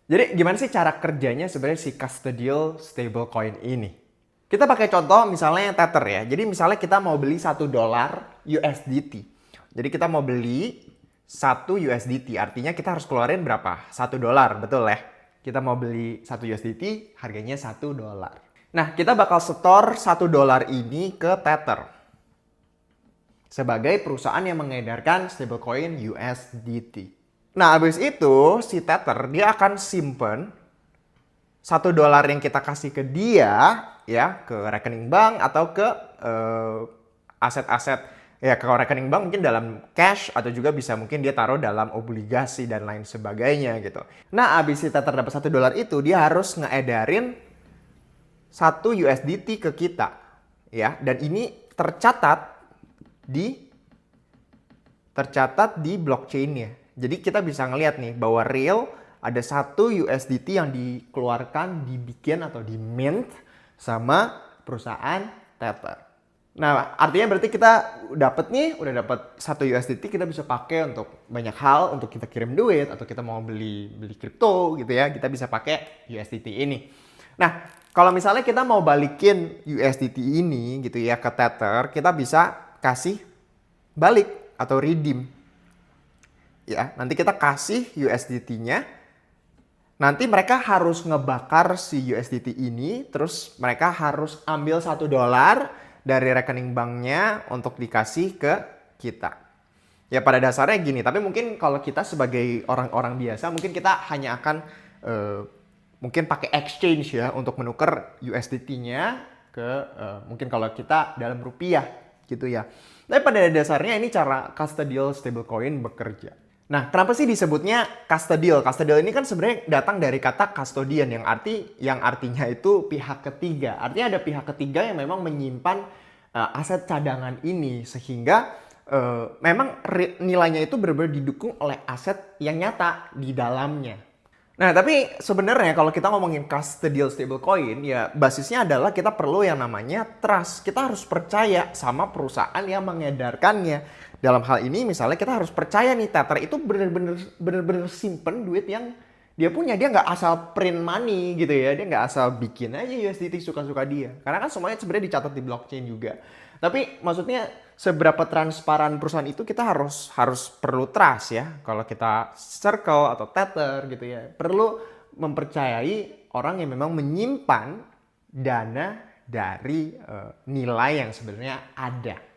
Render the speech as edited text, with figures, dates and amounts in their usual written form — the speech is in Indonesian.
Jadi gimana sih cara kerjanya sebenarnya si custodial stablecoin ini? Kita pakai contoh misalnya Tether ya. Jadi misalnya kita mau beli $1 USDT. Jadi kita mau beli 1 USDT. Artinya kita harus keluarin berapa? $1, betul ya? Kita mau beli 1 USDT, harganya $1. Nah, kita bakal setor $1 ini ke Tether sebagai perusahaan yang mengedarkan stablecoin USDT. Nah, habis itu si Tether dia akan simpen $1 yang kita kasih ke dia ya ke rekening bank atau ke aset-aset ya ke rekening bank mungkin dalam cash atau juga bisa mungkin dia taruh dalam obligasi dan lain sebagainya gitu. Nah, habis si Tether dapat $1 itu dia harus ngeedarin 1 USDT ke kita ya dan ini tercatat di blockchain-nya. Jadi kita bisa ngelihat nih bahwa real ada 1 USDT yang dikeluarkan, dibikin atau di mint sama perusahaan Tether. Nah, artinya berarti kita udah dapat 1 USDT, kita bisa pakai untuk banyak hal, untuk kita kirim duit atau kita mau beli kripto gitu ya, kita bisa pakai USDT ini. Nah, kalau misalnya kita mau balikin USDT ini gitu ya ke Tether, kita bisa kasih balik atau redeem. Ya, nanti kita kasih USDT-nya. Nanti mereka harus ngebakar si USDT ini, terus mereka harus ambil $1 dari rekening banknya untuk dikasih ke kita. Ya pada dasarnya gini, tapi mungkin kalau kita sebagai orang-orang biasa, mungkin kita hanya akan mungkin pakai exchange ya untuk menukar USDT-nya ke mungkin kalau kita dalam rupiah gitu ya. Tapi pada dasarnya ini cara custodial stablecoin bekerja. Nah, kenapa sih disebutnya custodial? Custodial ini kan sebenarnya datang dari kata custodian yang artinya itu pihak ketiga. Artinya ada pihak ketiga yang memang menyimpan aset cadangan ini sehingga memang nilainya itu benar-benar didukung oleh aset yang nyata di dalamnya. Nah, tapi sebenarnya kalau kita ngomongin custodial stablecoin, ya basisnya adalah kita perlu yang namanya trust. Kita harus percaya sama perusahaan yang mengedarkannya. Dalam hal ini misalnya kita harus percaya nih Tether itu bener-bener simpen duit yang dia punya. Dia nggak asal print money gitu ya. Dia nggak asal bikin aja USDT suka-suka dia. Karena kan semuanya sebenarnya dicatat di blockchain juga. Tapi maksudnya seberapa transparan perusahaan itu kita harus perlu trust ya. Kalau kita Circle atau Tether gitu ya, perlu mempercayai orang yang memang menyimpan dana dari nilai yang sebenarnya ada.